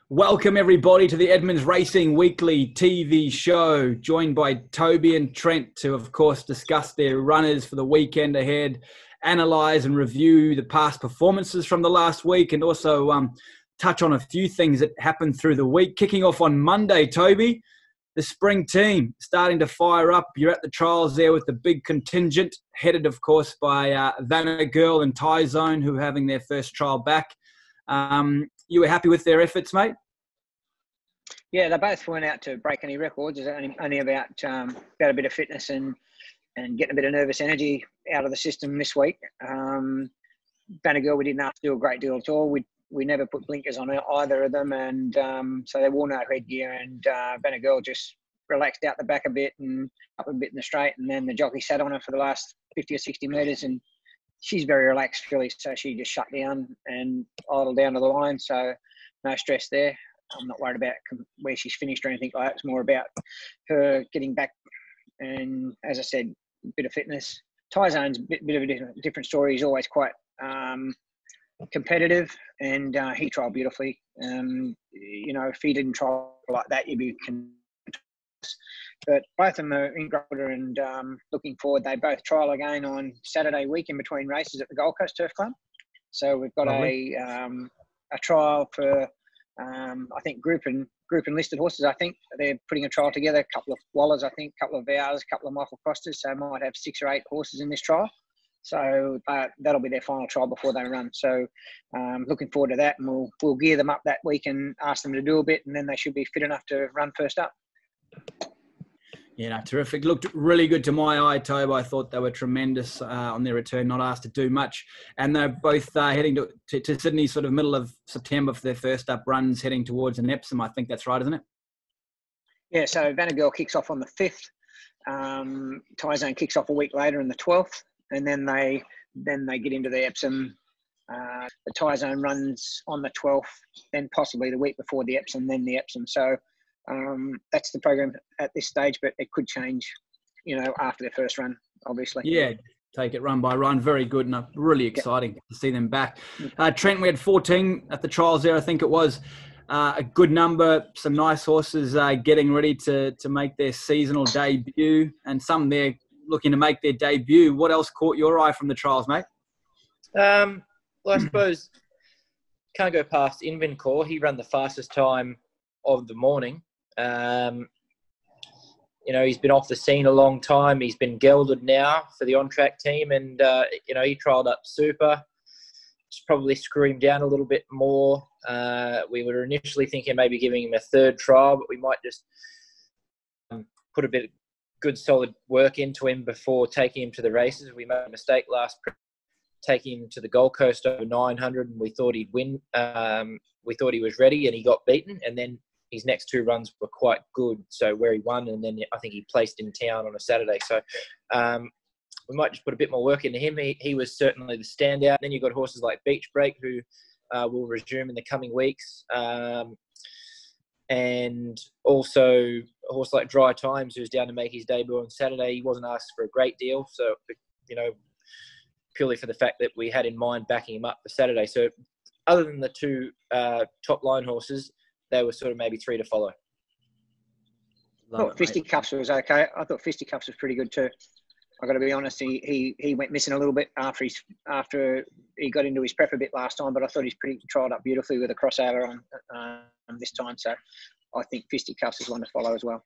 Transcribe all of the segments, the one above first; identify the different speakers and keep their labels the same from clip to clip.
Speaker 1: Welcome everybody to the Edmonds Racing Weekly TV show, joined by Toby and Trent to, of course, discuss their runners for the weekend ahead, analyse and review the past performances from the last week, and also touch on a few things that happened through the week. Kicking off on Monday, Toby, the spring team starting to fire up. You're at the trials there with the big contingent, headed, of course, by Vanna Girl and Ty Zone, who are having their first trial back. You were happy with their efforts, mate?
Speaker 2: Yeah, they both weren't out to break any records. It's only about a bit of fitness and getting a bit of nervous energy out of the system this week. Vanna Girl, we didn't have to do a great deal at all. We never put blinkers on either of them, and so they wore no headgear. And Vanna Girl just relaxed out the back a bit and up a bit in the straight, and then the jockey sat on her for the last 50 or 60 metres, and she's very relaxed filly, so she just shut down and idled down to the line, so no stress there. I'm not worried about where she's finished or anything like that. It's more about her getting back and, as I said, a bit of fitness. Ty Zone's a bit of a different story. He's always quite competitive, and he trialled beautifully. If he didn't trial like that, you'd be But both of them are in good order and looking forward. They both trial again on Saturday week in between races at the Gold Coast Turf Club. So we've got a trial for, I think, group and listed horses. I think they're putting a trial together, a couple of Wallers, I think, a couple of Vows, a couple of Michael Costas. So might have 6 or 8 horses in this trial. So that'll be their final trial before they run. So looking forward to that, and we'll gear them up that week and ask them to do a bit, and then they should be fit enough to run first up.
Speaker 1: Yeah, no, terrific. Looked really good to my eye, Tobe. I thought they were tremendous on their return, not asked to do much. And they're both heading to Sydney sort of middle of September for their first up runs, heading towards an Epsom. I think that's right, isn't it? Yeah,
Speaker 2: so Vanna Girl kicks off on the 5th. Ty Zone kicks off a week later on the 12th. And then they get into the Epsom. The Ty Zone runs on the 12th, then possibly the week before the Epsom, then the Epsom. So that's the program at this stage, but it could change, after their first run, obviously.
Speaker 1: Yeah, take it run by run. Very good and really exciting to see them back. Trent, we had 14 at the trials there, I think it was. A good number, some nice horses getting ready to make their seasonal debut, and some there looking to make their debut. What else caught your eye from the trials, mate?
Speaker 3: Well, I suppose can't go past Invencore. He ran the fastest time of the morning. He's been off the scene a long time. He's been gelded now for the on-track team, and he trialled up super. Just probably screw him down a little bit more. We were initially thinking maybe giving him a 3rd trial, but we might just put a bit of good solid work into him before taking him to the races. We made a mistake taking him to the Gold Coast over 900, and we thought he'd win. We thought he was ready, and he got beaten, and then his next 2 runs were quite good, so where he won, and then I think he placed in town on a Saturday. So we might just put a bit more work into him. He was certainly the standout. Then you've got horses like Beach Break, who will resume in the coming weeks. And also a horse like Dry Times, who's down to make his debut on Saturday. He wasn't asked for a great deal, so, purely for the fact that we had in mind backing him up for Saturday. So other than the 2 top-line horses, they were sort of maybe 3 to follow.
Speaker 2: I thought Fisticuffs was okay. I thought Fisticuffs was pretty good too. I've got to be honest, he went missing a little bit after he got into his prep a bit last time, but I thought he's pretty trialled up beautifully with a crossover on this time. So I think Fisticuffs is one to follow as well.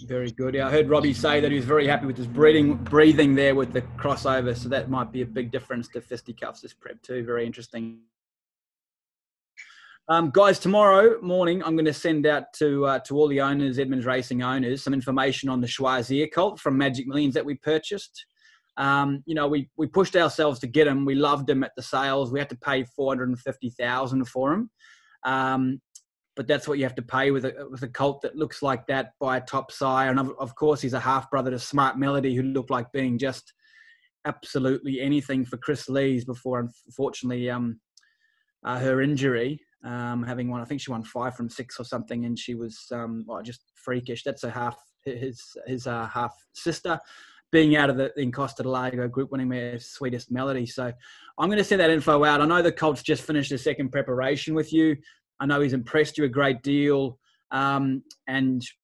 Speaker 1: Very good. Yeah, I heard Robbie say that he was very happy with his breathing there with the crossover, so that might be a big difference to Fisticuffs' this prep too. Very interesting. Guys, tomorrow morning, I'm going to send out to all the owners, Edmonds Racing owners, some information on the Choisir colt from Magic Millions that we purchased. We pushed ourselves to get him. We loved him at the sales. We had to pay $450,000 for him. But that's what you have to pay with a colt that looks like that by a top sire. And of course, he's a half brother to Smart Melody, who looked like being just absolutely anything for Chris Lees before, unfortunately, her injury. Having won, I think she won 5 from 6 or something, and she was just freakish. That's his half sister, being out of the Costa del Lago group, winning their Sweetest Melody. So I'm going to send that info out. I know the Colts just finished the second preparation with you. I know he's impressed you a great deal. And,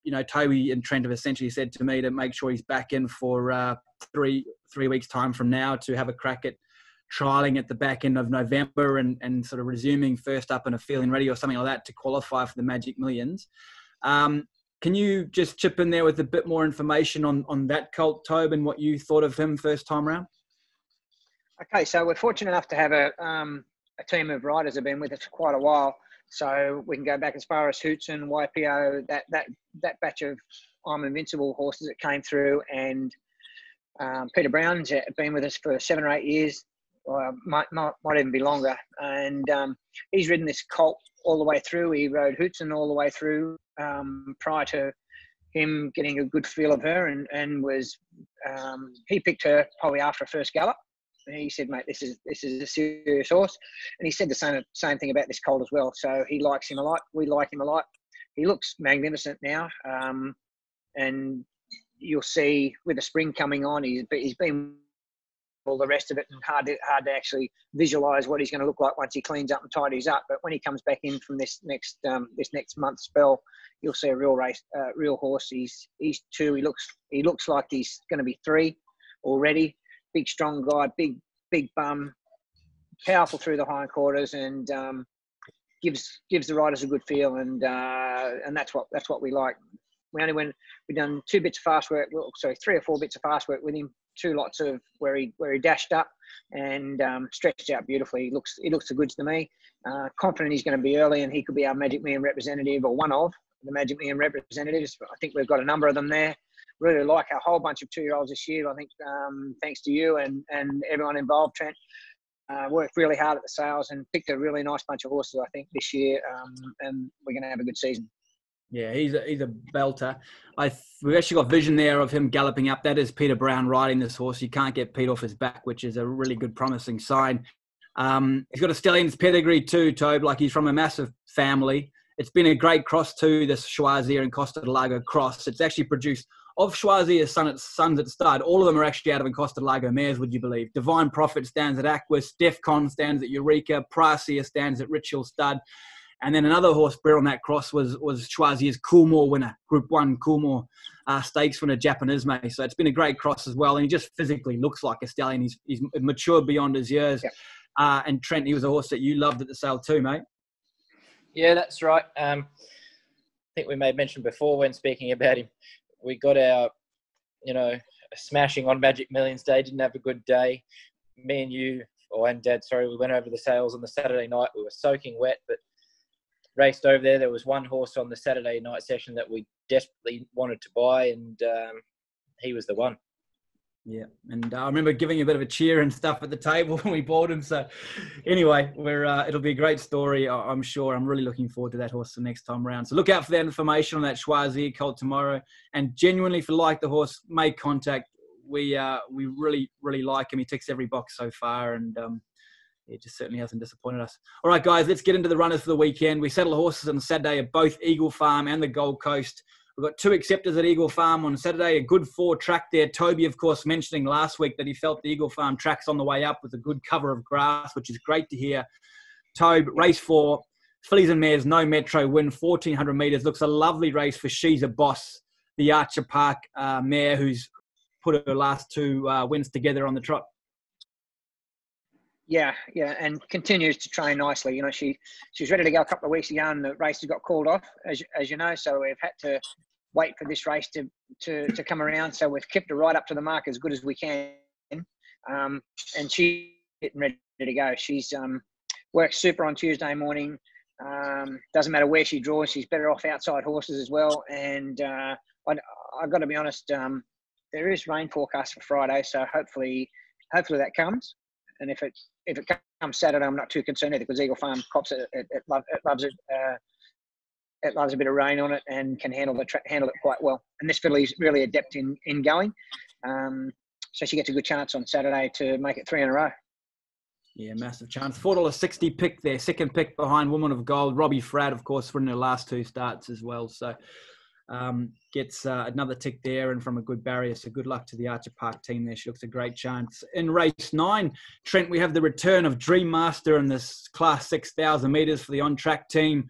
Speaker 1: you know, Toby and Trent have essentially said to me to make sure he's back in for 3 weeks' time from now to have a crack at trialling at the back end of November and sort of resuming first up and a feeling ready or something like that to qualify for the Magic Millions. Can you just chip in there with a bit more information on that colt, Tobe, and what you thought of him first time round?
Speaker 2: Okay, so we're fortunate enough to have a team of riders that have been with us for quite a while. So we can go back as far as Hootson, YPO, that batch of I'm Invincible horses that came through, and Peter Brown's been with us for 7 or 8 years, or might even be longer. And he's ridden this colt all the way through. He rode Hootson all the way through prior to him getting a good feel of her, and was he picked her probably after a first gallop. And he said, mate, this is a serious horse. And he said the same thing about this colt as well. So he likes him a lot. We like him a lot. He looks magnificent now. And you'll see with the spring coming on, he's been all the rest of it, and hard to actually visualise what he's going to look like once he cleans up and tidies up. But when he comes back in from this next month spell, you'll see a real horse. He's 2. He looks like he's going to be 3 already. Big, strong guy, big bum, powerful through the hindquarters, and gives the riders a good feel, and that's what we like. We've done 2 bits of fast work, 3 or 4 bits of fast work with him, 2 lots of where he dashed up and stretched out beautifully. He looks the goods to me. Confident he's going to be early, and he could be our Magic Million representative, or one of the Magic Million representatives. I think we've got a number of them there. Really like a whole bunch of 2-year-olds this year. I think thanks to you and everyone involved, Trent, worked really hard at the sales and picked a really nice bunch of horses, I think, this year, and we're going to have a good season.
Speaker 1: Yeah, he's a belter. We've actually got vision there of him galloping up. That is Peter Brown riding this horse. You can't get Pete off his back, which is a really good, promising sign. He's got a stallion's pedigree too, Tobe. Like, he's from a massive family. It's been a great cross too, this Schwarzia and Costa del Lago cross. It's actually produced, of Schwarzia's sons at stud, all of them are actually out of Costa del Lago mares, would you believe? Divine Prophet stands at Aquis, Defcon stands at Eureka, Pricea stands at Rich Hill Stud. And then another horse bred on that cross was Schwarzia's Coolmore winner, Group 1 Coolmore stakes winner, Japanisme. So it's been a great cross as well. And he just physically looks like a stallion. He's matured beyond his years. Yeah. And Trent, he was a horse that you loved at the sale too, mate.
Speaker 3: Yeah, that's right. I think we made mention before when speaking about him. We got our, smashing on Magic Millions Day. Didn't have a good day. Me and you, and Dad, sorry, we went over the sales on the Saturday night. We were soaking wet, but raced over there. There was one horse on the Saturday night session that we desperately wanted to buy, and he was the one.
Speaker 1: Yeah, and I remember giving a bit of a cheer and stuff at the table when we bought him. So anyway, it'll be a great story, I'm sure. I'm really looking forward to that horse the next time around. So look out for that information on that Schwarzia colt tomorrow. And genuinely, if you like the horse, make contact. We really, really like him. He ticks every box so far, and it just certainly hasn't disappointed us. All right, guys, let's get into the runners for the weekend. We settle horses on Saturday at both Eagle Farm and the Gold Coast. We've got 2 acceptors at Eagle Farm on Saturday, a good 4 track there. Toby, of course, mentioning last week that he felt the Eagle Farm track's on the way up with a good cover of grass, which is great to hear. Tobe, race 4, fillies and mares, no metro win, 1,400 metres. Looks a lovely race for She's a Boss, the Archer Park mare who's put her last 2 wins together on the trot.
Speaker 2: Yeah, and continues to train nicely. She was ready to go a couple of weeks ago, and the race got called off, as you know. So we've had to wait for this race to come around. So we've kept her right up to the mark as good as we can, and she's getting ready to go. She's worked super on Tuesday morning. Doesn't matter where she draws; she's better off outside horses as well. And I've got to be honest, there is rain forecast for Friday, so hopefully that comes. And if it comes Saturday, I'm not too concerned either, because Eagle Farm cops it loves it. It loves a bit of rain on it and can handle it quite well. And this filly's really adept in going, so she gets a good chance on Saturday to make it 3 in a row.
Speaker 1: Yeah, massive chance. $4.60 pick there, second pick behind Woman of Gold. Robbie Fradd, of course, winning her last 2 starts as well. So gets another tick there, and from a good barrier. So good luck to the Archer Park team there. She looks a great chance. In race 9, Trent, we have the return of Dream Master in this class 6,000 metres for the on-track team.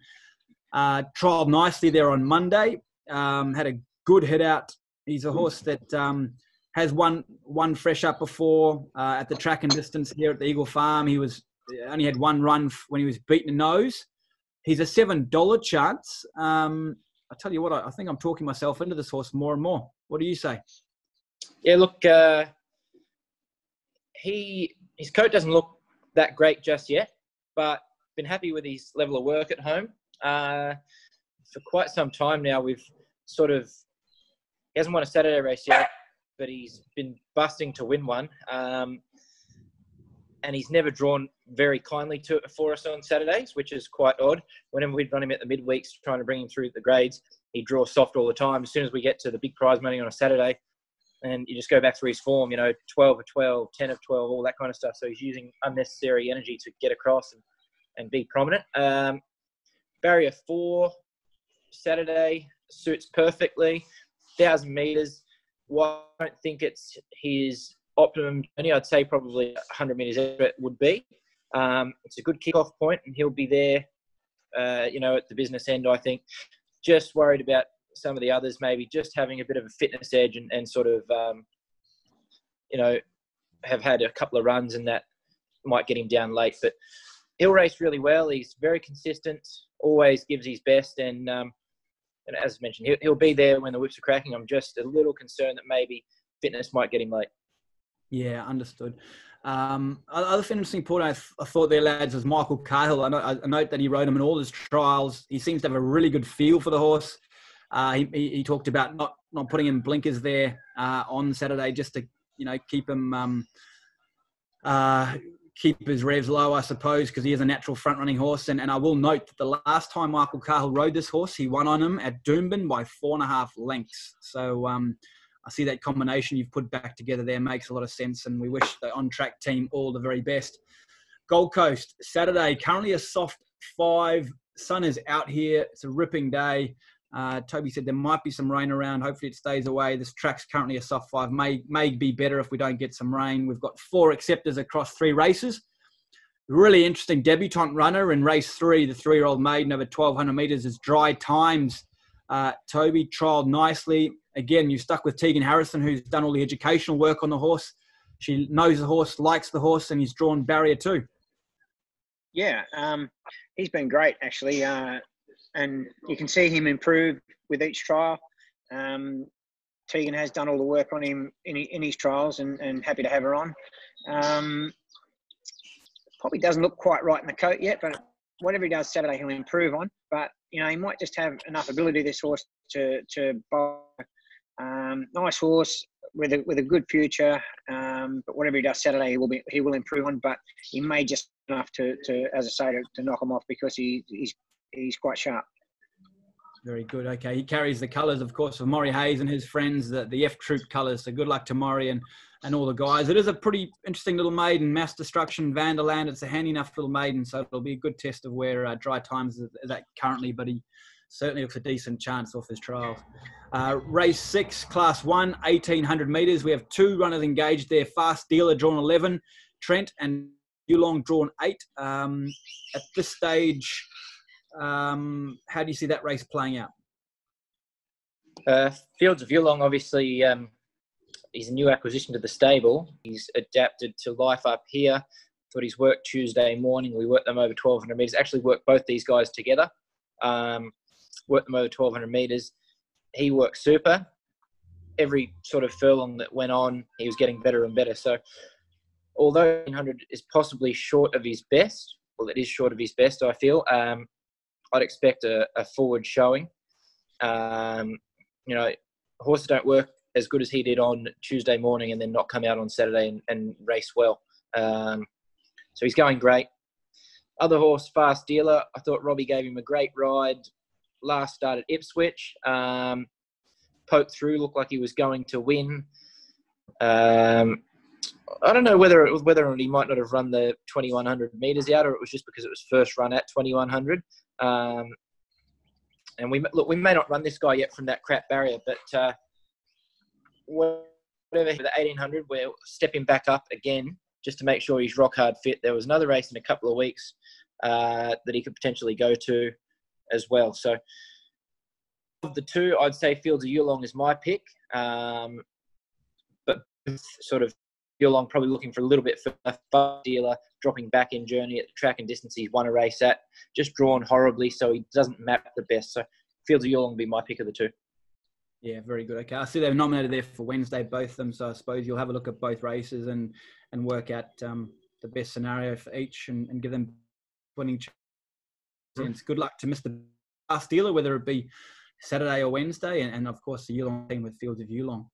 Speaker 1: Trialled nicely there on Monday. Had a good hit out. He's a horse that has one fresh up before at the track and distance here at the Eagle Farm. He only had one run when he was beaten a nose. He's a $7 chance. I tell you what, I think I'm talking myself into this horse more and more. What do you say?
Speaker 3: Yeah, look, his coat doesn't look that great just yet, but been happy with his level of work at home. For quite some time now, he hasn't won a Saturday race yet, but he's been busting to win one. And he's never drawn very kindly for us on Saturdays, which is quite odd. Whenever we'd run him at the midweeks trying to bring him through the grades, he'd draw soft all the time. As soon as we get to the big prize money on a Saturday, and you just go back through his form, 12 of 12, 10 of 12, all that kind of stuff. So he's using unnecessary energy to get across and be prominent. Barrier 4, Saturday, suits perfectly. 1,000 metres. Well, I don't think it's his optimum journey. I'd say probably 100 metres it would be. It's a good kickoff point, and he'll be there, at the business end, I think. Just worried about some of the others maybe just having a bit of a fitness edge and sort of, have had a couple of runs, and that might get him down late. But he'll race really well. He's very consistent, always gives his best, and as mentioned, he'll be there when the whips are cracking. I'm just a little concerned that maybe fitness might get him late. Yeah,
Speaker 1: understood. Other interesting point I thought there, lads, was Michael Cahill. I note that he rode him in all his trials. He seems to have a really good feel for the horse. He talked about not putting in blinkers there on Saturday just to keep him keep his revs low, I suppose, because he is a natural front running horse. And I will note that the last time Michael Cahill rode this horse, he won on him at Doomben by 4.5 lengths. So I see that combination you've put back together there makes a lot of sense, and we wish the on-track team all the very best. Gold Coast, Saturday, currently a soft 5. Sun is out here. It's a ripping day. Toby said there might be some rain around. Hopefully it stays away. This track's currently a soft 5. May be better if we don't get some rain. We've got 4 acceptors across 3 races. Really interesting debutant runner in race 3, the 3-year-old maiden over 1,200 metres is Dry Times. Toby trialled nicely. Again, you stuck with Tegan Harrison, who's done all the educational work on the horse. She knows the horse, likes the horse, and he's drawn barrier 2.
Speaker 2: Yeah, he's been great, actually. And you can see him improve with each trial. Tegan has done all the work on him in his trials, and happy to have her on. Probably doesn't look quite right in the coat yet, but whatever he does Saturday, he'll improve on. But, he might just have enough ability, this horse, to buy. Nice horse with a good future, but whatever he does Saturday, he will improve on. But he may just enough to as I say, to knock him off, because he's quite sharp.
Speaker 1: Very good. Okay, he carries the colours, of course, of Maury Hayes and his friends, the F Troop colours. So good luck to Maury and all the guys. It is a pretty interesting little maiden, Mass Destruction, Vanderland. It's a handy enough little maiden, so it'll be a good test of where Dry Times is at currently. But he certainly looks a decent chance off his trials. Race 6, Class 1, 1,800 metres. We have 2 runners engaged there. Fast Dealer drawn 11, Trent and Yulong drawn 8. At this stage, how do you see that race playing out?
Speaker 3: Fields of Yulong, obviously, he's a new acquisition to the stable. He's adapted to life up here. Got his work Tuesday morning. We worked them over 1,200 metres. Actually worked both these guys together. Worked them over 1,200 metres. He worked super. Every sort of furlong that went on, he was getting better and better. So although 1,800 is possibly short of his best, well, it is short of his best, I feel, I'd expect a forward showing. Horses don't work as good as he did on Tuesday morning and then not come out on Saturday and race well. So he's going great. Other horse, Fast Dealer, I thought Robbie gave him a great ride. Last start at Ipswich. Poked through, looked like he was going to win. I don't know whether he might not have run the 2,100 metres out, or it was just because it was first run at 2,100. And we may not run this guy yet from that crap barrier, but whatever, the 1,800, we're stepping back up again just to make sure he's rock hard fit. There was another race in a couple of weeks that he could potentially go to. as well. So of the two, I'd say Fields of Yulong is my pick. But sort of Yulong probably looking for a little bit further. Dealer dropping back in journey at the track and distance he's won a race at. Just drawn horribly, so he doesn't map the best. So Fields of Yulong will be my pick of the two.
Speaker 1: Yeah, very good. Okay, I see they've nominated there for Wednesday, both of them. So I suppose you'll have a look at both races and work out the best scenario for each and give them winning chance. Good luck to Mr. Last Dealer, whether it be Saturday or Wednesday, and of course the Yulong team with Fields of Yulong.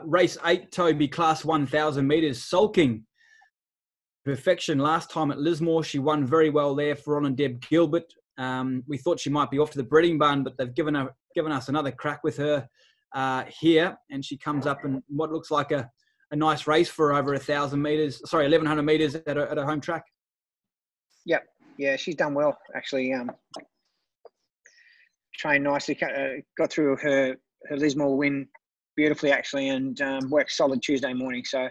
Speaker 1: Race 8, Toby, class 1,000 metres, sulking perfection. Last time at Lismore, she won very well there for Ron and Deb Gilbert. We thought she might be off to the breeding barn, but they've given us another crack with her here, and she comes up in what looks like a nice race for over 1,000 metres. Sorry, 1,100 metres at her home track.
Speaker 2: Yep, yeah, she's done well actually. Trained nicely, got through her Lismore win beautifully actually, and worked solid Tuesday morning. So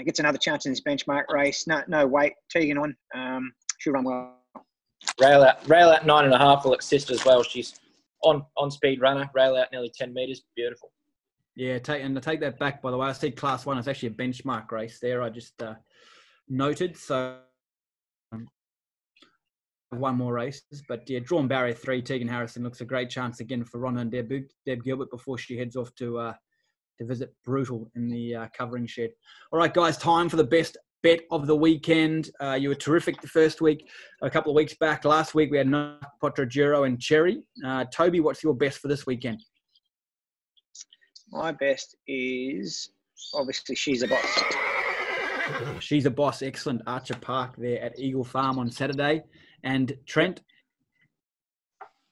Speaker 2: gets another chance in this benchmark race. No weight, Tegan on. She'll run well.
Speaker 3: Rail out 9.5 will assist as well. She's on speed runner. Rail out nearly 10 metres. Beautiful.
Speaker 1: Yeah, to take that back, by the way, I see class 1 is actually a benchmark race there. I just noted. So one more races, but yeah, drawn barrier 3. Tegan Harrison looks a great chance again for Ron and Deb Gilbert before she heads off to visit Brutal in the covering shed. All right, guys, time for the best bet of the weekend. You were terrific the first week, a couple of weeks back. Last week we had POTRO, DURO and Cherry. Toby, what's your best for this weekend?
Speaker 2: My best is obviously She's a Boss.
Speaker 1: She's a Boss, excellent. Archer Park there at Eagle Farm on Saturday. And Trent?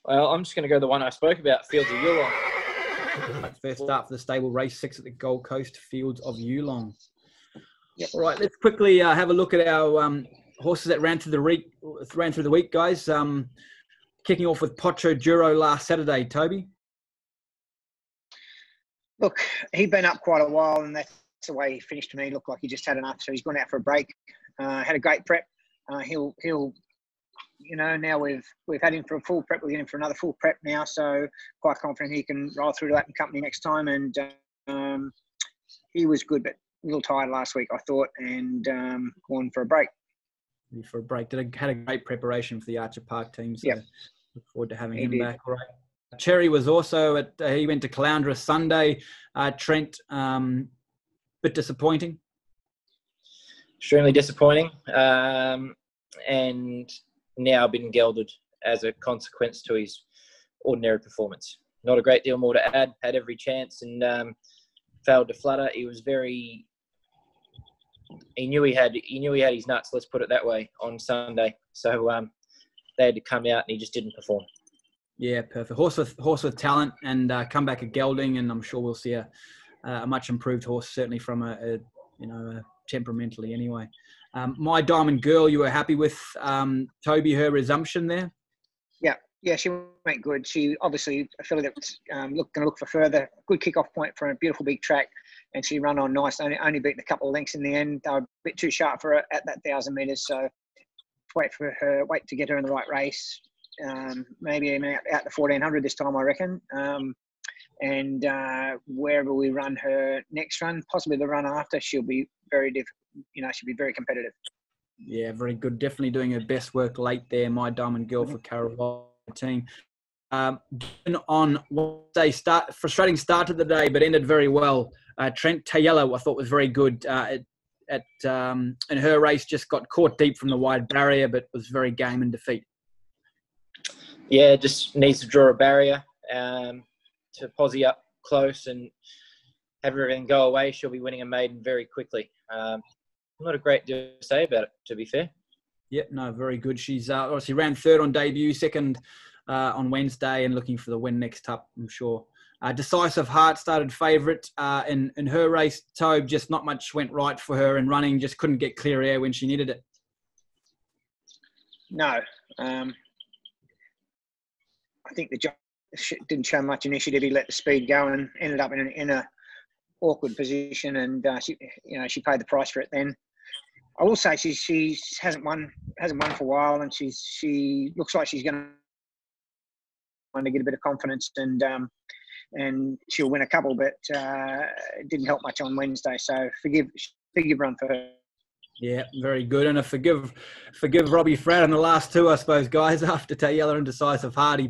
Speaker 3: Well, I'm just going to go the one I spoke about, Fields of Yulong.
Speaker 1: First start for the stable, race 6 at the Gold Coast, Fields of Yulong.
Speaker 2: Yep.
Speaker 1: All right, let's quickly have a look at our horses that ran through the week, guys. Kicking off with POTRO DURO last Saturday, Toby.
Speaker 2: Look, he'd been up quite a while, and that's the way he finished to me. Looked like he just had enough, so he's gone out for a break. Had a great prep. He'll now we've had him for a full prep. We're getting him for another full prep now, so quite confident he can roll through to that company next time. And he was good, but a little tired last week, I thought, and gone for a break.
Speaker 1: For a break. Had a great preparation for the Archer Park team, so look forward to having him back. All right. Cherry was also he went to Caloundra Sunday. Trent, bit disappointing.
Speaker 3: Extremely disappointing. And now been gelded as a consequence to his ordinary performance. Not a great deal more to add. Had every chance and failed to flutter. He was very. He knew he had his nuts. Let's put it that way on Sunday. So they had to come out, and he just didn't perform.
Speaker 1: Yeah, perfect. Horse with talent, and come back a gelding, and I'm sure we'll see a much improved horse, certainly from a temperamentally anyway. My Diamond Girl, you were happy with Toby, her resumption there?
Speaker 2: Yeah, she went good. She obviously a filly that was going to look for further. Good kick-off point for a beautiful big track, and she ran on nice. Only beaten a couple of lengths in the end. They were a bit too sharp for her at that 1,000 metres. So wait to get her in the right race. Maybe out the 1,400 this time, I reckon. And wherever we run her next run, possibly the run after, she'll be very she'll be very competitive.
Speaker 1: Yeah, very good. Definitely doing her best work late there. My Diamond Girl for Carol team. On Wednesday, frustrating start to the day, but ended very well. Trent Tayella, I thought was very good in her race. Just got caught deep from the wide barrier, but was very game in defeat.
Speaker 3: Yeah, just needs to draw a barrier to posse up close and have everything go away. She'll be winning a maiden very quickly. Not a great deal to say about it, to be fair.
Speaker 1: Yeah, no, very good. She's obviously ran third on debut, second on Wednesday, and looking for the win next up, I'm sure. Decisive Heart started favourite in her race. Tobe, just not much went right for her in running, just couldn't get clear air when she needed it.
Speaker 2: No. I think the job didn't show much initiative. He let the speed go and ended up in a awkward position, and she paid the price for it then. I will say she hasn't won for a while, and she looks like she's going to get a bit of confidence, and she'll win a couple, but it didn't help much on Wednesday. So forgive run for her.
Speaker 1: Yeah, very good. And forgive Robbie Fradd on the last two, I suppose, guys. After Tayella and Decisive Heart,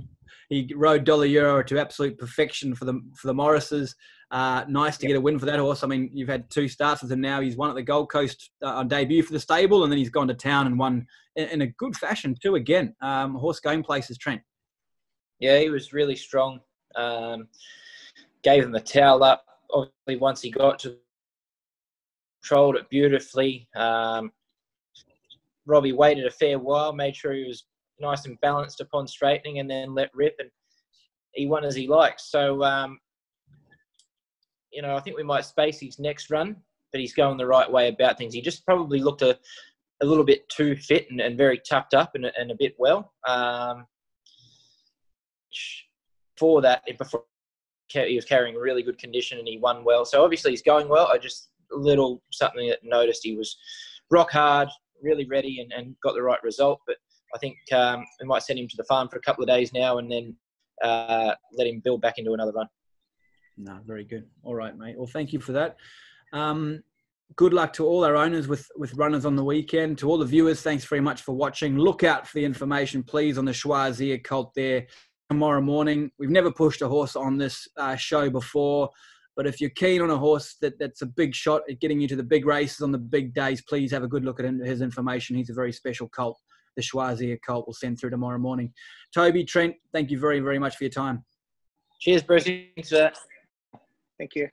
Speaker 1: he rode DOLLAREURO to absolute perfection for the Morrises. Nice to get a win for that horse. I mean, you've had 2 starts with him now. He's won at the Gold Coast on debut for the stable, and then he's gone to town and won in a good fashion too. Again, horse going places, Trent.
Speaker 3: Yeah, he was really strong. Gave him the towel up. Obviously, once he got to controlled it beautifully. Robbie waited a fair while, made sure he was nice and balanced upon straightening, and then let rip, and he won as he likes. So, I think we might space his next run, but he's going the right way about things. He just probably looked a little bit too fit and very tucked up and a bit well. Before he was carrying a really good condition and he won well. So obviously he's going well. I just something that noticed he was rock hard, really ready, and got the right result. But I think we might send him to the farm for a couple of days now and then let him build back into another run.
Speaker 1: No, very good. All right, mate. Well, thank you for that. Good luck to all our owners with runners on the weekend. To all the viewers, thanks very much for watching. Look out for the information, please, on the Schwarzia colt there tomorrow morning. We've never pushed a horse on this show before, but if you're keen on a horse that's a big shot at getting you to the big races on the big days, please have a good look at his information. He's a very special colt. The Schwarzia colt will send through tomorrow morning. Toby, Trent, thank you very, very much for your time.
Speaker 3: Cheers, Bruce. Thanks for that.
Speaker 2: Thank you.